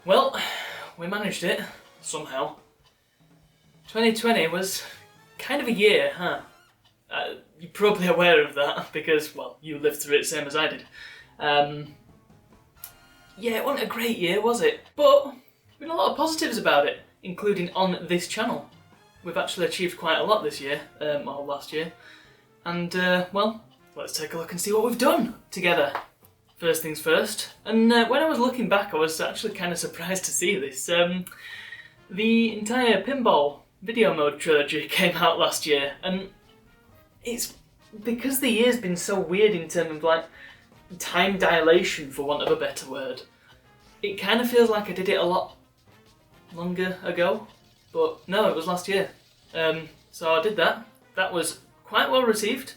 Well, we managed it, somehow. 2020 was kind of a year, huh? You're probably aware of that because, well, you lived through it same as I did. Yeah, it wasn't a great year, was it? But we had a lot of positives about it, including on this channel. We've actually achieved quite a lot this year, or last year. And, well, let's take a look and see what we've done together. First things first. And when I was looking back, I was actually kind of surprised to see this. The entire Pinball video mode trilogy came out last year, and it's because the year's been so weird in terms of like time dilation, for want of a better word. It kind of feels like I did it a lot longer ago, but no, it was last year. So I did that. That was quite well received.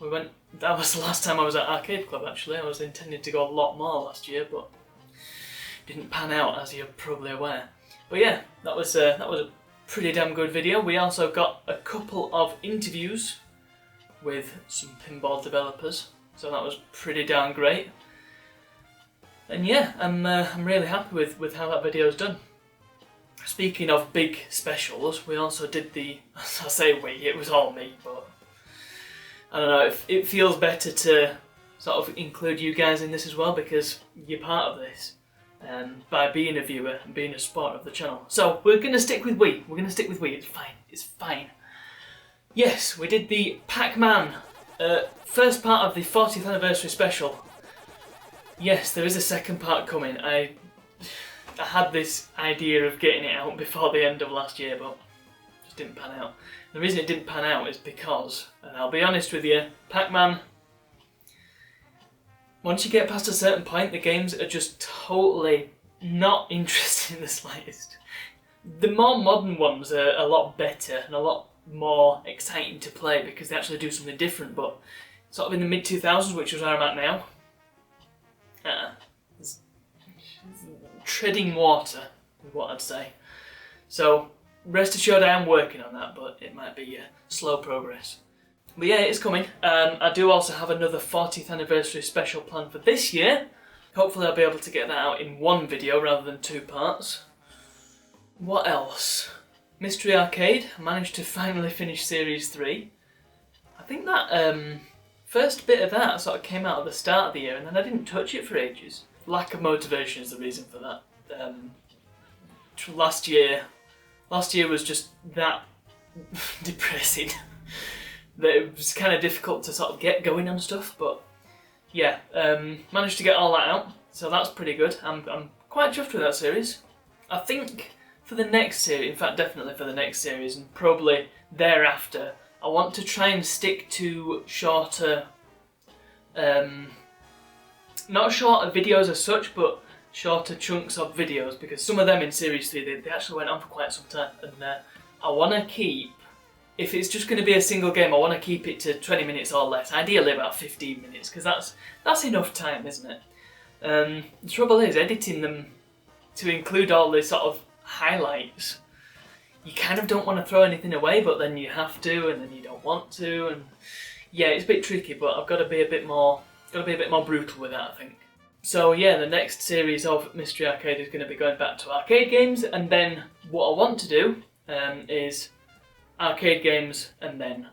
That was the last time I was at Arcade Club actually. I was intending to go a lot more last year, but didn't pan out, as you're probably aware. But yeah, that was a pretty damn good video. We also got a couple of interviews with some pinball developers, so that was pretty damn great. And yeah, I'm really happy with how that video's done. Speaking of big specials, we also did I say we, it was all me, but I don't know, it feels better to sort of include you guys in this as well because you're part of this by being a viewer and being a supporter of the channel. So we're going to stick with we. We're going to stick with we. It's fine. It's fine. Yes, we did the Pac-Man first part of the 40th anniversary special. Yes, there is a second part coming. I had this idea of getting it out before the end of last year, but it just didn't pan out. The reason it didn't pan out is because, and I'll be honest with you, Pac-Man, once you get past a certain point, the games are just totally not interesting in the slightest. The more modern ones are a lot better and a lot more exciting to play because they actually do something different, but sort of in the mid-2000s, which is where I'm at now, it's treading water is what I'd say. So rest assured I am working on that, but it might be slow progress. But yeah, it's coming. I do also have another 40th anniversary special planned for this year. Hopefully I'll be able to get that out in one video rather than two parts. What else? Mystery Arcade. I managed to finally finish Series 3. I think that first bit of that sort of came out at the start of the year and then I didn't touch it for ages. Lack of motivation is the reason for that. Last year was just that depressing that it was kind of difficult to sort of get going on stuff, but yeah, managed to get all that out, so that's pretty good. I'm quite chuffed with that series. I think for the next series, in fact definitely for the next series and probably thereafter, I want to try and stick to shorter, not shorter videos as such, but shorter chunks of videos, because some of them in Series 3, they actually went on for quite some time, and I want to keep, if it's just going to be a single game, I want to keep it to 20 minutes or less, ideally about 15 minutes, because that's enough time, isn't it? The trouble is, editing them to include all the sort of highlights, you kind of don't want to throw anything away, but then you have to, and then you don't want to, and yeah, it's a bit tricky, but I've got to be a bit more brutal with that, I think. So yeah, the next series of Mystery Arcade is going to be going back to arcade games, and then what I want to do is arcade games and then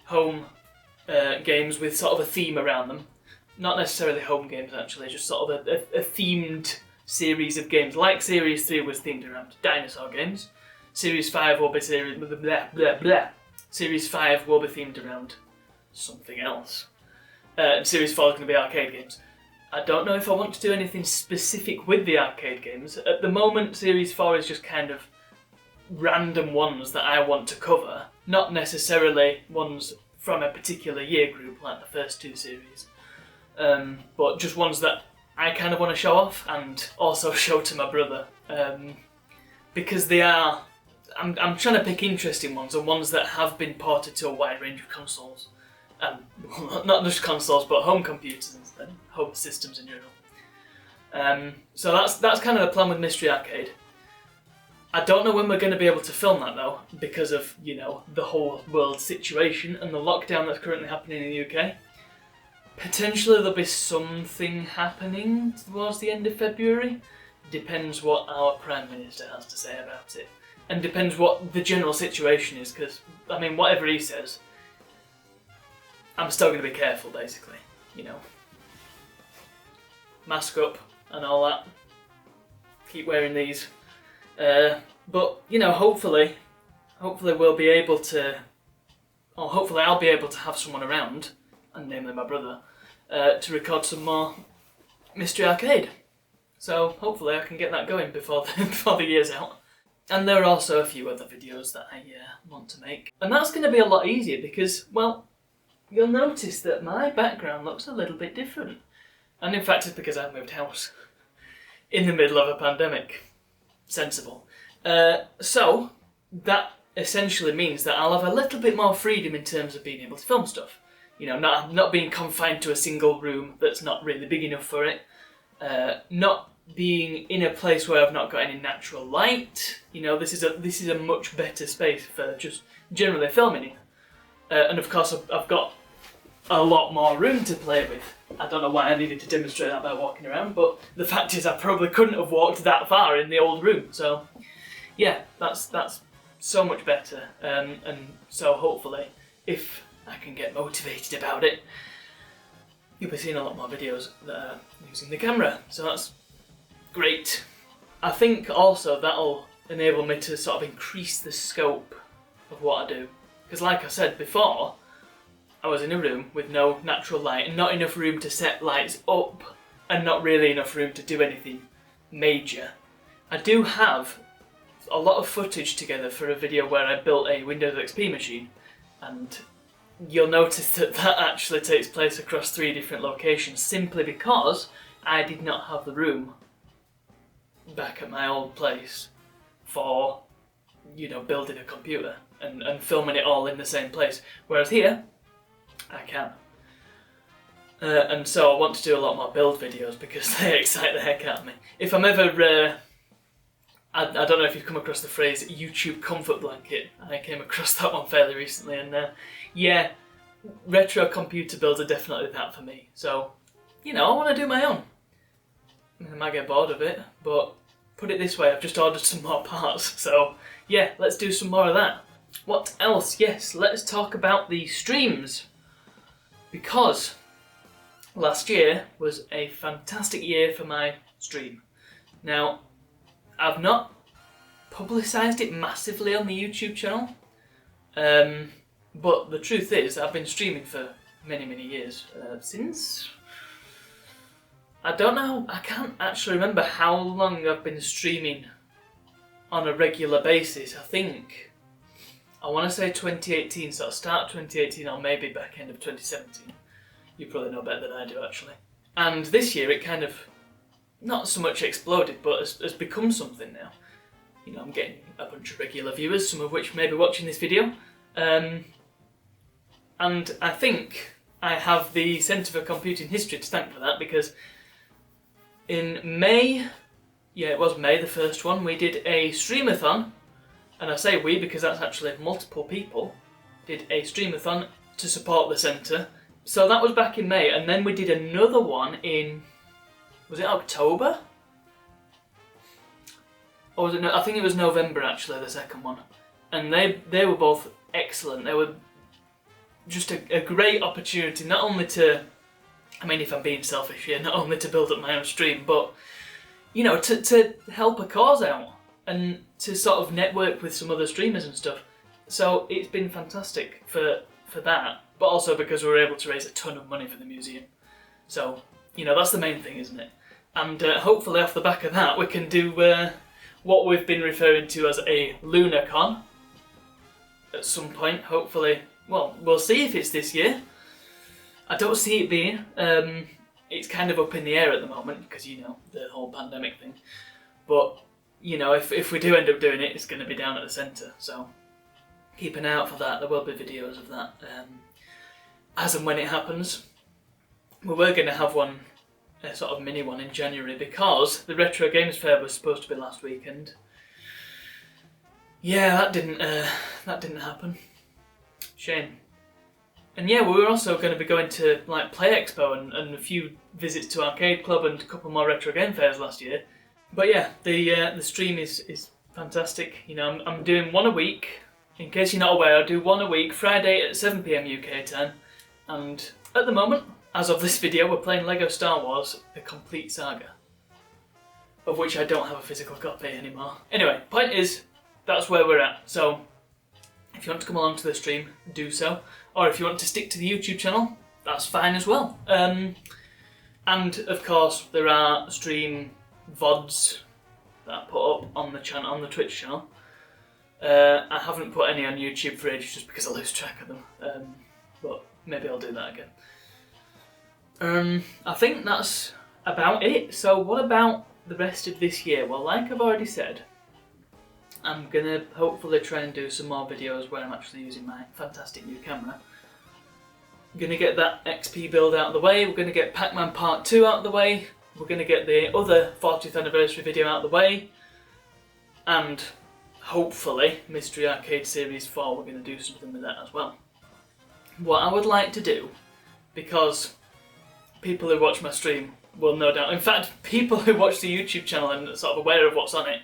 home games with sort of a theme around them. Not necessarily home games actually, just sort of a themed series of games. Like Series 3 was themed around dinosaur games. Series 5 will be Series 5 will be themed around something else. And Series 4 is going to be arcade games. I don't know if I want to do anything specific with the arcade games. At the moment, Series 4 is just kind of random ones that I want to cover, not necessarily ones from a particular year group like the first two series, but just ones that I kind of want to show off and also show to my brother, because they are, I'm trying to pick interesting ones and ones that have been ported to a wide range of consoles. Not just consoles, but home computers and home systems in general. So that's kind of the plan with Mystery Arcade. I don't know when we're going to be able to film that though, because of, you know, the whole world situation and the lockdown that's currently happening in the UK. Potentially there'll be something happening towards the end of February, depends what our Prime Minister has to say about it. And depends what the general situation is, because, I mean, whatever he says, I'm still going to be careful, basically, you know. Mask up and all that. Keep wearing these. But, you know, hopefully we'll be able to, or hopefully I'll be able to have someone around, and namely my brother, to record some more Mystery Arcade. So hopefully I can get that going before the year's out. And there are also a few other videos that I want to make. And that's going to be a lot easier because, well, you'll notice that my background looks a little bit different. And in fact it's because I moved house in the middle of a pandemic. Sensible. So that essentially means that I'll have a little bit more freedom in terms of being able to film stuff. You know, not being confined to a single room that's not really big enough for it. Not being in a place where I've not got any natural light. You know, this is a much better space for just generally filming in. And of course I've got a lot more room to play with. I don't know why I needed to demonstrate that by walking around, but the fact is I probably couldn't have walked that far in the old room. So yeah, that's so much better. And so hopefully, if I can get motivated about it, you'll be seeing a lot more videos that are using the camera. So that's great. I think also that'll enable me to sort of increase the scope of what I do. Because like I said before, I was in a room with no natural light and not enough room to set lights up and not really enough room to do anything major. I do have a lot of footage together for a video where I built a Windows XP machine, and you'll notice that that actually takes place across 3 different locations simply because I did not have the room back at my old place for, you know, building a computer and filming it all in the same place. Whereas here, I can. And so I want to do a lot more build videos because they excite the heck out of me. If I'm ever, I don't know if you've come across the phrase YouTube comfort blanket. I came across that one fairly recently, and yeah, retro computer builds are definitely that for me. So, you know, I want to do my own. I mean, I might get bored of it, but put it this way, I've just ordered some more parts. So yeah, let's do some more of that. What else? Yes, let's talk about the streams. Because last year was a fantastic year for my stream. Now, I've not publicised it massively on the YouTube channel, but the truth is I've been streaming for many years, since, I don't know, I can't actually remember how long I've been streaming on a regular basis. I want to say 2018, so I'll start 2018 or maybe back end of 2017. You probably know better than I do, actually. And this year it kind of, not so much exploded, but has become something now. You know, I'm getting a bunch of regular viewers, some of which may be watching this video. And I think I have the Centre for Computing History to thank for that, because in May, yeah, it was May, the first one, we did a streamathon. And I say we because that's actually multiple people did a streamathon to support the centre. So that was back in May, and then we did another one in, was it October? Or was it, I think it was November actually, the second one. And they were both excellent. They were just a great opportunity, not only to, I mean, if I'm being selfish here, not only to build up my own stream, but, you know, to help a cause out. And to sort of network with some other streamers and stuff. So it's been fantastic for that, but also because we were able to raise a ton of money for the museum. So, you know, that's the main thing, isn't it? And hopefully off the back of that we can do what we've been referring to as a LunarCon at some point, hopefully. Well, we'll see if it's this year. I don't see it being. It's kind of up in the air at the moment because, you know, the whole pandemic thing. But you know, if we do end up doing it, it's going to be down at the centre, so keep an eye out for that. There will be videos of that as and when it happens. We were going to have one, a sort of mini one in January, because the Retro Games Fair was supposed to be last weekend. Yeah, that didn't happen. Shame. And yeah, we were also going to be going to like Play Expo and a few visits to Arcade Club and a couple more retro game fairs last year. But yeah, the stream is fantastic. You know, I'm doing one a week. In case you're not aware, I do one a week, Friday at 7 PM UK time. And at the moment, as of this video, we're playing Lego Star Wars: The Complete Saga, of which I don't have a physical copy anymore. Anyway, point is, that's where we're at. So if you want to come along to the stream, do so. Or if you want to stick to the YouTube channel, that's fine as well. And of course, there are stream VODs that I put up on the channel, on the Twitch channel. I haven't put any on YouTube for ages just because I lose track of them. But maybe I'll do that again. I think that's about it. So what about the rest of this year? Well, like I've already said, I'm gonna hopefully try and do some more videos where I'm actually using my fantastic new camera. I'm gonna get that XP build out of the way, we're gonna get Pac-Man Part 2 out of the way, we're gonna get the other 40th anniversary video out of the way, and hopefully Mystery Arcade Series 4, we're gonna do something with that as well. What I would like to do, because people who watch my stream will no doubt, in fact, people who watch the YouTube channel and are sort of aware of what's on it,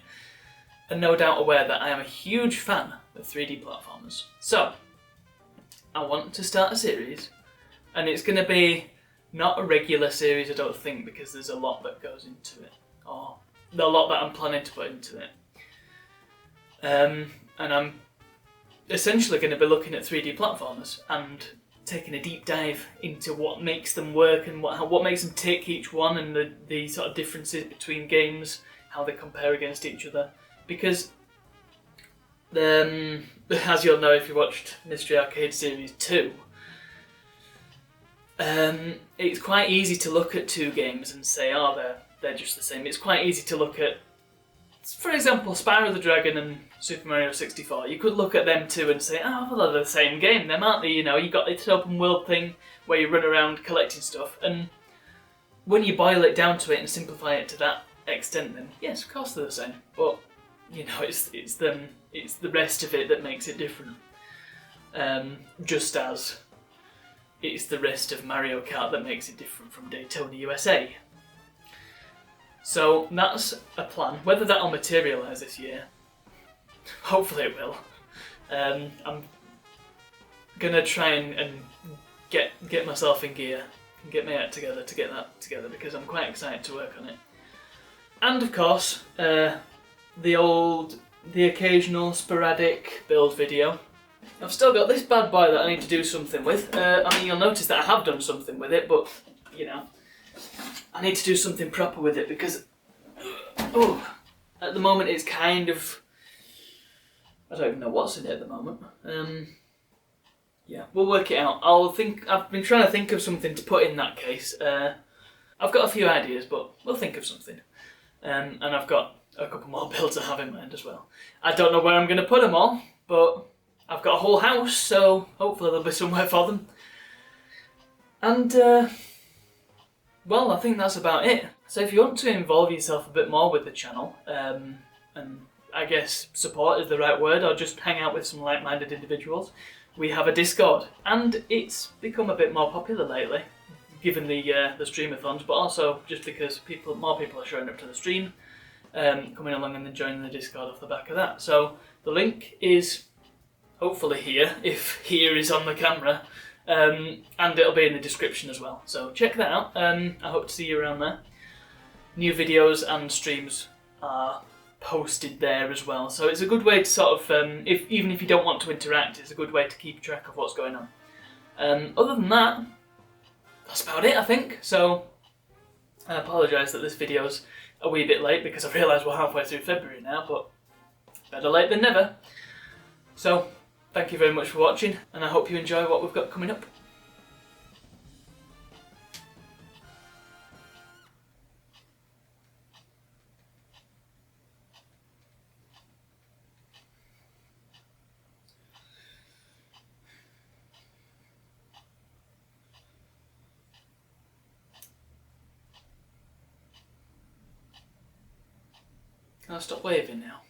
are no doubt aware that I am a huge fan of 3D platformers. So, I want to start a series, and it's going to be not a regular series, I don't think, because there's a lot that goes into it, or a lot that I'm planning to put into it. And I'm essentially going to be looking at 3D platformers and taking a deep dive into what makes them work and what makes them tick, each one, and the sort of differences between games, how they compare against each other. Because, as you'll know if you watched Mystery Arcade Series 2, it's quite easy to look at two games and say, oh, they're just the same. It's quite easy to look at, for example, Spyro the Dragon and Super Mario 64. You could look at them two and say, oh, well, they're the same game, them, aren't they? You know, you got this open world thing where you run around collecting stuff, and when you boil it down to it and simplify it to that extent, then yes, of course they're the same. But you know, it's the rest of it that makes it different. Just as it's the rest of Mario Kart that makes it different from Daytona USA. So that's a plan. Whether that'll materialise this year, hopefully it will. I'm gonna try and get myself in gear and get my act together to get that together, because I'm quite excited to work on it. And of course, the occasional sporadic build video. I've still got this bad boy that I need to do something with. I mean, you'll notice that I have done something with it, but, you know, I need to do something proper with it because, at the moment it's kind of, I don't even know what's in it at the moment. Yeah, we'll work it out. I've been trying to think of something to put in that case. I've got a few ideas, but we'll think of something. And I've got a couple more builds I have in mind as well. I don't know where I'm going to put them all, but I've got a whole house, so hopefully there'll be somewhere for them. And, well, I think that's about it. So if you want to involve yourself a bit more with the channel, and I guess support is the right word, or just hang out with some like-minded individuals, we have a Discord, and it's become a bit more popular lately, given the streamathons, but also just because more people are showing up to the stream, coming along and then joining the Discord off the back of that. So the link is hopefully here, if here is on the camera, and it'll be in the description as well. So check that out. I hope to see you around there. New videos and streams are posted there as well, so it's a good way to sort of, even if you don't want to interact, it's a good way to keep track of what's going on. Other than that, that's about it, I think. So I apologise that this video's a wee bit late because I realise we're halfway through February now, but better late than never. So thank you very much for watching, and I hope you enjoy what we've got coming up. I'll stop waving now.